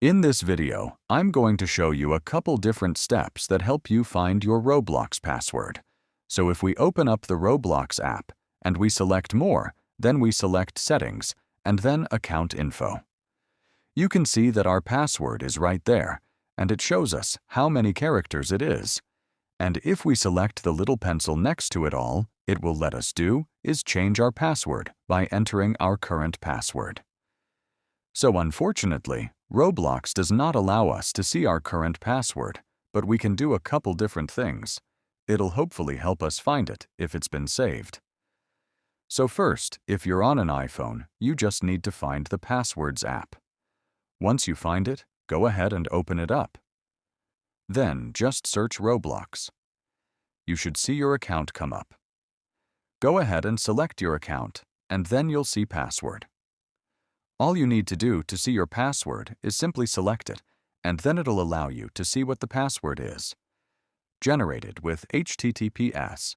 In this video, I'm going to show you a couple different steps that help you find your Roblox password. So if we open up the Roblox app and we select More, then we select Settings and then Account Info. You can see that our password is right there, and it shows us how many characters it is. And if we select the little pencil next to it all, it will let us do is change our password by entering our current password. So unfortunately, Roblox does not allow us to see our current password, but we can do a couple different things. It'll hopefully help us find it if it's been saved. So first, if you're on an iPhone, you just need to find the Passwords app. Once you find it, go ahead and open it up. Then just search Roblox. You should see your account come up. Go ahead and select your account, and then you'll see Password. All you need to do to see your password is simply select it, and then it'll allow you to see what the password is. Generated with HTTPS